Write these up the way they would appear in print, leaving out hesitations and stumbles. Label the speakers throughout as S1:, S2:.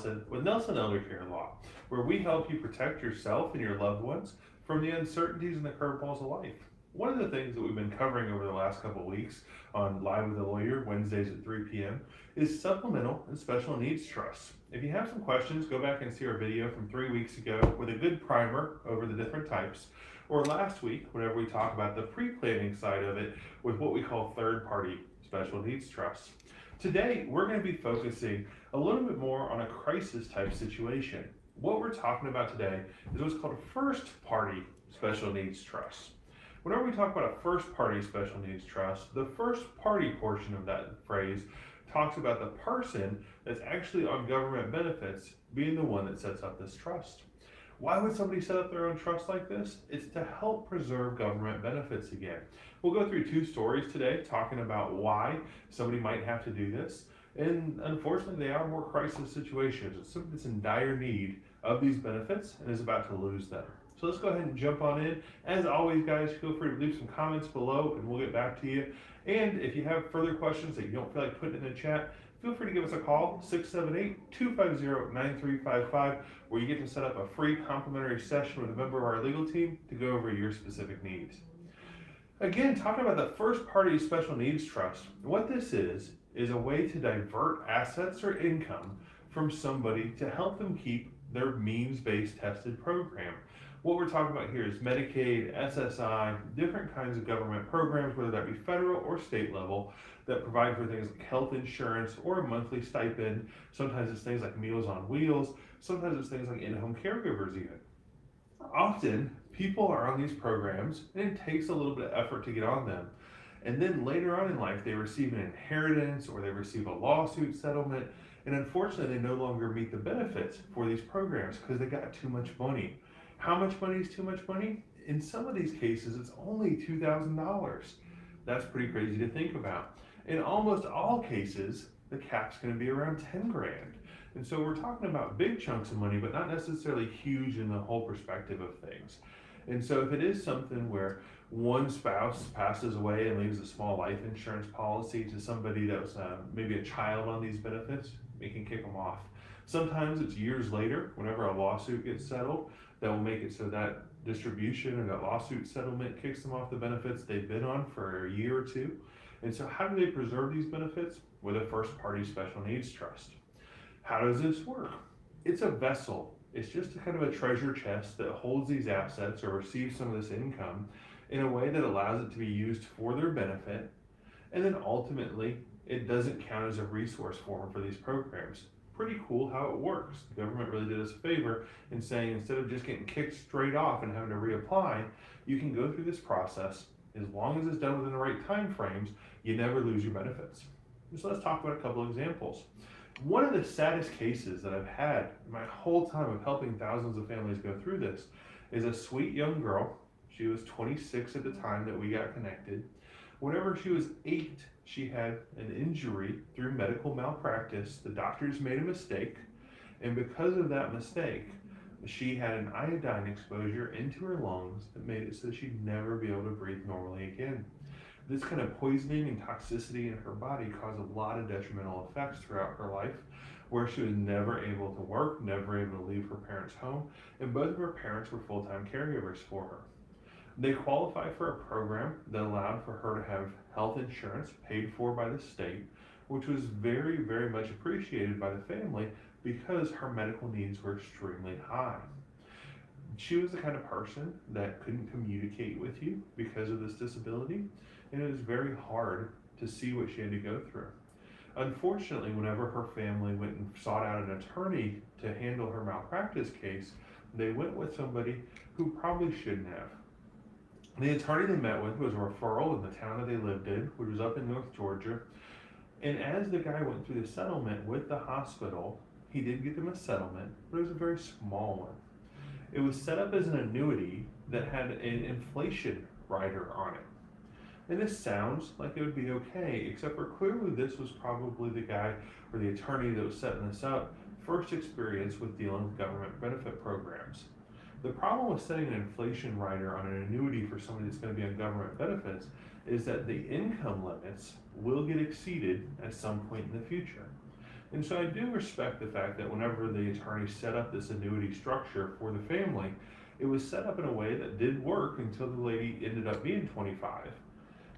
S1: with Nelson Elder Care Law, where we help you protect yourself and your loved ones from the uncertainties and the curveballs of life. One of the things that we've been covering over the last couple of weeks on Live with a Lawyer, Wednesdays at 3 p.m., is supplemental and special needs trusts. If you have some questions, go back and see our video from 3 weeks ago with a good primer over the different types, or last week, whenever we talk about the pre-planning side of it with what we call third-party special needs trusts. Today, we're going to be focusing a little bit more on a crisis type situation. What we're talking about today is what's called a first party special needs trust. Whenever we talk about a first party special needs trust, the first party portion of that phrase talks about the person that's actually on government benefits being the one that sets up this trust. Why would somebody set up their own trust like this? It's to help preserve government benefits again. We'll go through two stories today talking about why somebody might have to do this. And unfortunately, they are more crisis situations. It's somebody that's in dire need of these benefits and is about to lose them. So let's go ahead and jump on in. As always, guys, feel free to leave some comments below and we'll get back to you. And if you have further questions that you don't feel like putting in the chat, feel free to give us a call, 678-250-9355, where you get to set up a free complimentary session with a member of our legal team to go over your specific needs. Again, talking about the first party special needs trust, what this is a way to divert assets or income from somebody to help them keep their means-based tested program. What we're talking about here is Medicaid, SSI, different kinds of government programs, whether that be federal or state level, that provide for things like health insurance or a monthly stipend. Sometimes it's things like Meals on Wheels. Sometimes it's things like in-home caregivers even. Often, people are on these programs and it takes a little bit of effort to get on them. And then later on in life, they receive an inheritance or they receive a lawsuit settlement. And unfortunately, they no longer meet the benefits for these programs because they got too much money. How much money is too much money? In some of these cases, it's only $2,000. That's pretty crazy to think about. In almost all cases, the cap's going to be around 10 grand. And so we're talking about big chunks of money, but not necessarily huge in the whole perspective of things. And so if it is something where one spouse passes away and leaves a small life insurance policy to somebody that was maybe a child on these benefits, we can kick them off. Sometimes it's years later, whenever a lawsuit gets settled, that will make it so that distribution or that lawsuit settlement kicks them off the benefits they've been on for a year or two. And so how do they preserve these benefits? With a first party special needs trust. How does this work? It's a vessel. It's just a kind of a treasure chest that holds these assets or receives some of this income in a way that allows it to be used for their benefit. And then ultimately, it doesn't count as a resource for them for these programs. Pretty cool how it works. The government really did us a favor in saying instead of just getting kicked straight off and having to reapply, you can go through this process. As long as it's done within the right time frames, you never lose your benefits. So let's talk about a couple of examples. One of the saddest cases that I've had in my whole time of helping thousands of families go through this is a sweet young girl. She was 26 at the time that we got connected. Whenever she was 8, she had an injury through medical malpractice. The doctors made a mistake, and because of that mistake, she had an iodine exposure into her lungs that made it so she'd never be able to breathe normally again. This kind of poisoning and toxicity in her body caused a lot of detrimental effects throughout her life, where she was never able to work, never able to leave her parents' home, and both of her parents were full-time caregivers for her. They qualified for a program that allowed for her to have health insurance paid for by the state, which was very, very much appreciated by the family because her medical needs were extremely high. She was the kind of person that couldn't communicate with you because of this disability, and it was very hard to see what she had to go through. Unfortunately, whenever her family went and sought out an attorney to handle her malpractice case, they went with somebody who probably shouldn't have. The attorney they met with was a referral in the town that they lived in, which was up in North Georgia. And as the guy went through the settlement with the hospital, he did get them a settlement, but it was a very small one. It was set up as an annuity that had an inflation rider on it. And this sounds like it would be okay, except for clearly this was probably the guy or the attorney that was setting this up first experience with dealing with government benefit programs. The problem with setting an inflation rider on an annuity for somebody that's going to be on government benefits is that the income limits will get exceeded at some point in the future. And so I do respect the fact that whenever the attorney set up this annuity structure for the family, it was set up in a way that did work until the lady ended up being 25.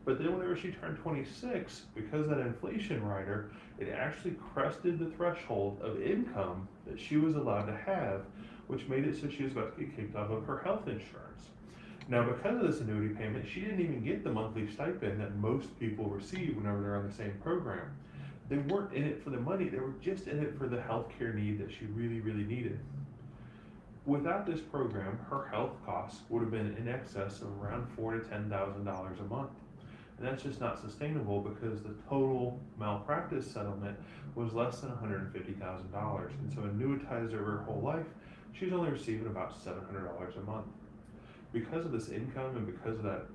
S1: But then whenever she turned 26, because of that inflation rider, it actually crested the threshold of income that she was allowed to have, which made it so she was about to get kicked off of her health insurance. Now, because of this annuity payment, she didn't even get the monthly stipend that most people receive whenever they're on the same program. They weren't in it for the money, they were just in it for the healthcare need that she really, really needed. Without this program, her health costs would have been in excess of around $4,000 to $10,000 a month. And that's just not sustainable because the total malpractice settlement was less than $150,000. And so annuitized over her whole life, she's only receiving about $700 a month. Because of this income and because of that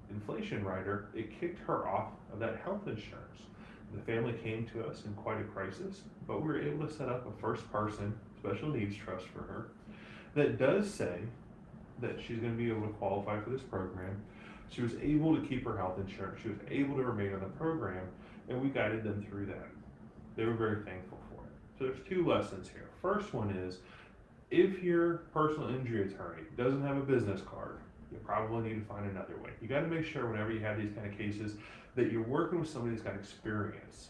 S1: inflation rider, it kicked her off of that health insurance. The family came to us in quite a crisis, but we were able to set up a first person special needs trust for her that does say that she's going to be able to qualify for this program. She was able to keep her health insurance. She was able to remain on the program, and we guided them through that. They were very thankful for it. So there's two lessons here. First one is, if your personal injury attorney doesn't have a business card, you probably need to find another way. You got to make sure whenever you have these kind of cases that you're working with somebody that's got experience.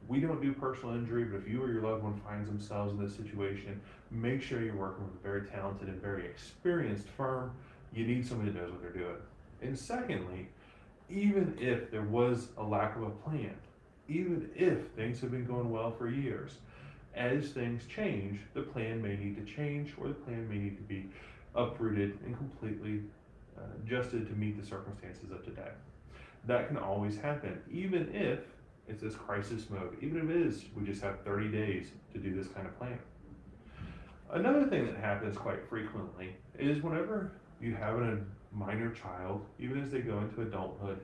S1: We don't do personal injury, but if you or your loved one finds themselves in this situation, make sure you're working with a very talented and very experienced firm. You need somebody that knows what they're doing. And secondly, even if there was a lack of a plan, even if things have been going well for years, as things change, the plan may need to change, or the plan may need to be uprooted and completely adjusted to meet the circumstances of today. That can always happen, even if it's this crisis mode, even if it is we just have 30 days to do this kind of plan. Another thing that happens quite frequently is whenever you have a minor child, even as they go into adulthood,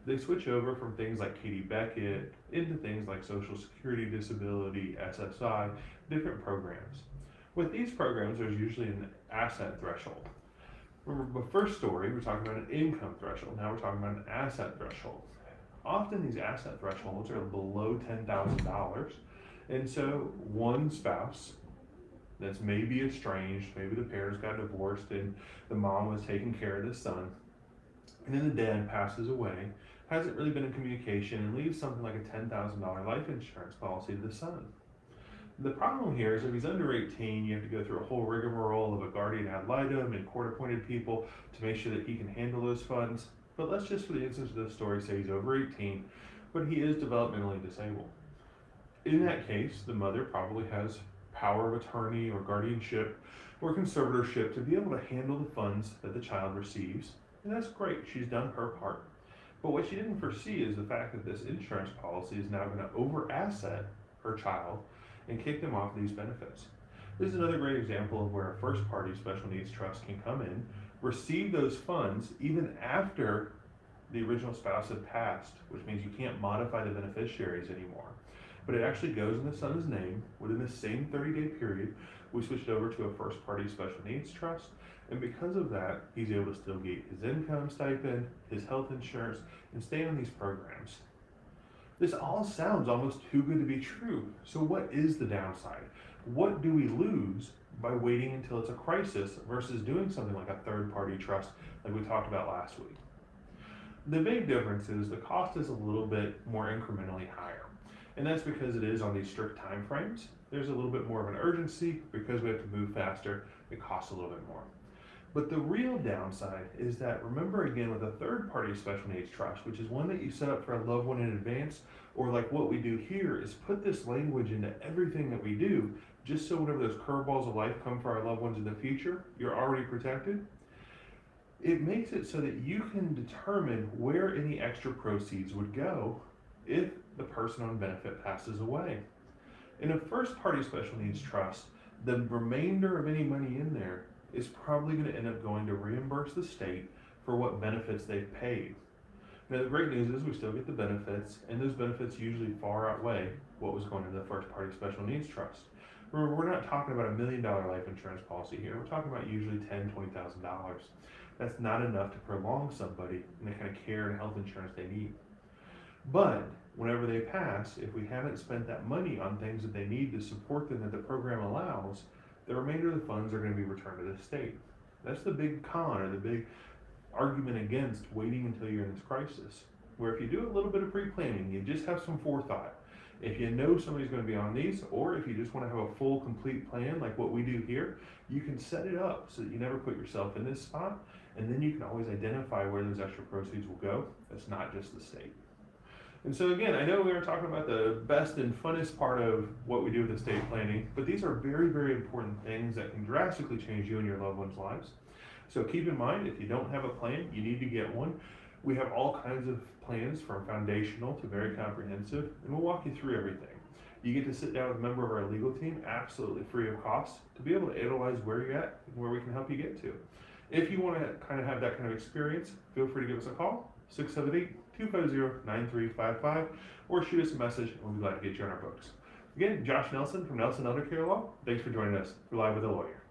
S1: they switch over from things like Katie Beckett into things like Social Security, Disability, SSI, different programs. With these programs, there's usually an asset threshold. Remember the first story, we're talking about an income threshold. Now we're talking about an asset threshold. Often these asset thresholds are below $10,000. And so one spouse that's maybe estranged, maybe the parents got divorced and the mom was taking care of the son, and then the dad passes away, hasn't really been in communication, and leaves something like a $10,000 life insurance policy to the son. The problem here is if he's under 18, you have to go through a whole rigmarole of a guardian ad litem and court-appointed people to make sure that he can handle those funds. But let's just, for the instance of this story, say he's over 18, but he is developmentally disabled. In that case, the mother probably has power of attorney or guardianship or conservatorship to be able to handle the funds that the child receives. And that's great, she's done her part. But what she didn't foresee is the fact that this insurance policy is now going to over-asset her child and kick them off these benefits. This is another great example of where a first-party special needs trust can come in, receive those funds even after the original spouse had passed, which means you can't modify the beneficiaries anymore. But it actually goes in the son's name within the same 30-day period. We switched over to a first-party special needs trust, and because of that, he's able to still get his income stipend, his health insurance, and stay on these programs. This all sounds almost too good to be true. So what is the downside? What do we lose by waiting until it's a crisis versus doing something like a third-party trust like we talked about last week? The big difference is the cost is a little bit more incrementally higher. And that's because it is on these strict time frames. There's a little bit more of an urgency because we have to move faster. It costs a little bit more. But the real downside is that, remember again, with a third-party special needs trust, which is one that you set up for a loved one in advance, or like what we do here is put this language into everything that we do, just so whenever those curveballs of life come for our loved ones in the future, you're already protected. It makes it so that you can determine where any extra proceeds would go if the person on benefit passes away. In a first-party special needs trust, the remainder of any money in there is probably going to end up going to reimburse the state for what benefits they've paid. Now the great news is we still get the benefits, and those benefits usually far outweigh what was going into the first-party special needs trust. Remember, we're not talking about $1 million life insurance policy here. We're talking about usually $10,000, $20,000. That's not enough to prolong somebody in the kind of care and health insurance they need. But whenever they pass, if we haven't spent that money on things that they need to support them that the program allows, the remainder of the funds are going to be returned to the state. That's the big con, or the big argument against waiting until you're in this crisis. Where if you do a little bit of pre-planning, you just have some forethought. If you know somebody's going to be on these, or if you just want to have a full, complete plan like what we do here, you can set it up so that you never put yourself in this spot, and then you can always identify where those extra proceeds will go. It's not just the state. And so again, I know we were talking about the best and funnest part of what we do with estate planning, but these are very, very important things that can drastically change you and your loved ones' lives. So keep in mind, if you don't have a plan, you need to get one. We have all kinds of plans, from foundational to very comprehensive, and we'll walk you through everything. You get to sit down with a member of our legal team, absolutely free of cost, to be able to analyze where you're at and where we can help you get to. If you want to kind of have that kind of experience, feel free to give us a call, 678-250-9355, or shoot us a message, and we'll be glad to get you on our books. Again, Josh Nelson from Nelson Elder Care Law. Thanks for joining us. We're live with a lawyer.